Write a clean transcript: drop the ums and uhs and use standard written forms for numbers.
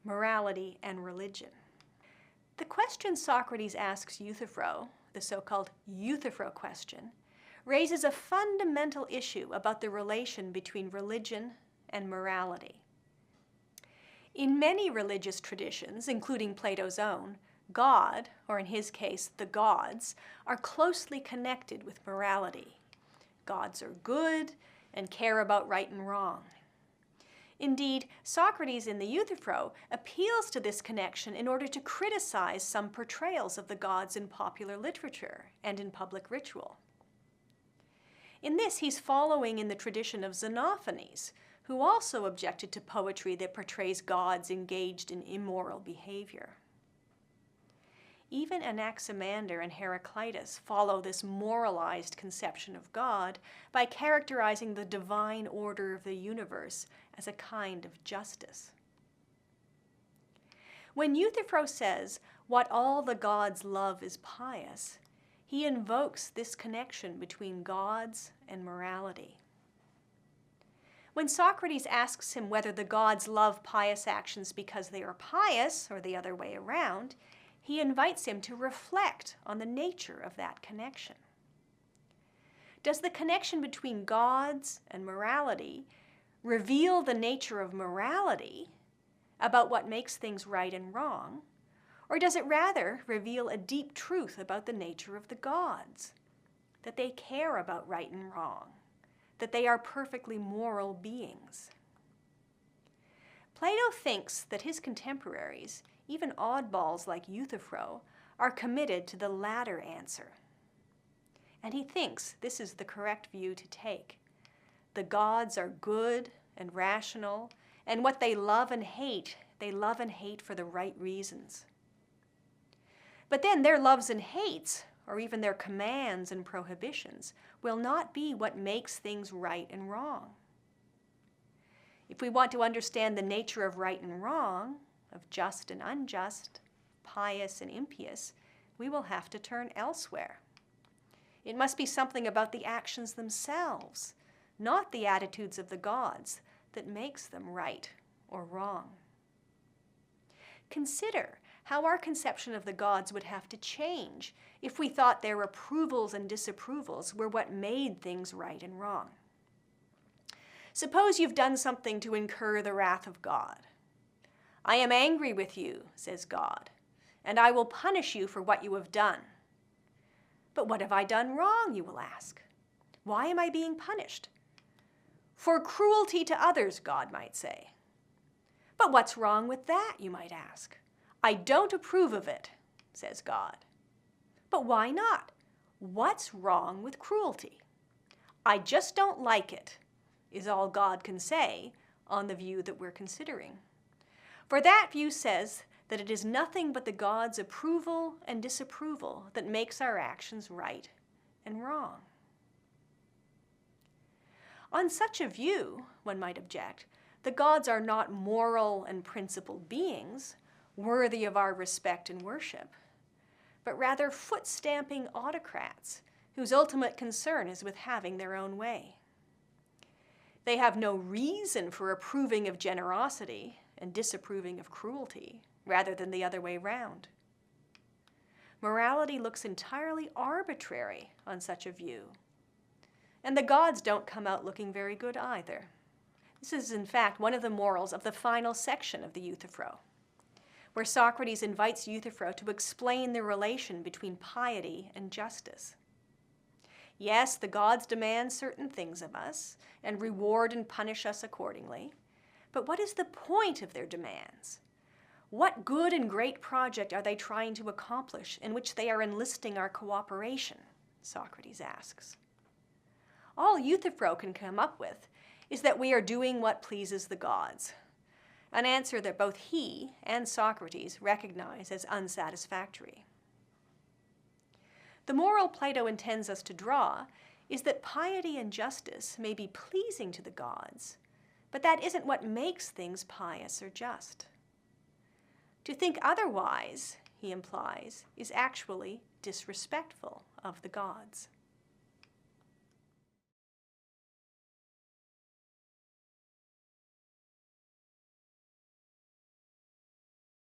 morality and religion. The question Socrates asks Euthyphro, the so-called Euthyphro question, raises a fundamental issue about the relation between religion and morality. In many religious traditions, including Plato's own, God, or in his case, the gods, are closely connected with morality. Gods are good and care about right and wrong. Indeed, Socrates in the Euthyphro appeals to this connection in order to criticize some portrayals of the gods in popular literature and in public ritual. In this, he's following in the tradition of Xenophanes, who also objected to poetry that portrays gods engaged in immoral behavior. Even Anaximander and Heraclitus follow this moralized conception of God by characterizing the divine order of the universe as a kind of justice. When Euthyphro says, "What all the gods love is pious," he invokes this connection between gods and morality. When Socrates asks him whether the gods love pious actions because they are pious, or the other way around, he invites him to reflect on the nature of that connection. Does the connection between gods and morality reveal the nature of morality about what makes things right and wrong, or does it rather reveal a deep truth about the nature of the gods, that they care about right and wrong, that they are perfectly moral beings? Plato thinks that his contemporaries, even oddballs like Euthyphro, are committed to the latter answer. And he thinks this is the correct view to take. The gods are good and rational, and what they love and hate for the right reasons. But then their loves and hates, or even their commands and prohibitions, will not be what makes things right and wrong. If we want to understand the nature of right and wrong, of just and unjust, pious and impious, we will have to turn elsewhere. It must be something about the actions themselves, not the attitudes of the gods, that makes them right or wrong. Consider how our conception of the gods would have to change if we thought their approvals and disapprovals were what made things right and wrong. Suppose you've done something to incur the wrath of God. "I am angry with you," says God, "and I will punish you for what you have done." "But what have I done wrong?" you will ask. "Why am I being punished?" "For cruelty to others," God might say. "But what's wrong with that?" you might ask. "I don't approve of it," says God. "But why not? What's wrong with cruelty?" "I just don't like it," is all God can say on the view that we're considering. For that view says that it is nothing but the gods' approval and disapproval that makes our actions right and wrong. On such a view, one might object, the gods are not moral and principled beings, worthy of our respect and worship, but rather foot-stamping autocrats whose ultimate concern is with having their own way. They have no reason for approving of generosity and disapproving of cruelty, rather than the other way round. Morality looks entirely arbitrary on such a view. And the gods don't come out looking very good either. This is, in fact, one of the morals of the final section of the Euthyphro, where Socrates invites Euthyphro to explain the relation between piety and justice. Yes, the gods demand certain things of us and reward and punish us accordingly. But what is the point of their demands? What good and great project are they trying to accomplish in which they are enlisting our cooperation? Socrates asks. All Euthyphro can come up with is that we are doing what pleases the gods, an answer that both he and Socrates recognize as unsatisfactory. The moral Plato intends us to draw is that piety and justice may be pleasing to the gods, but that isn't what makes things pious or just. To think otherwise, he implies, is actually disrespectful of the gods.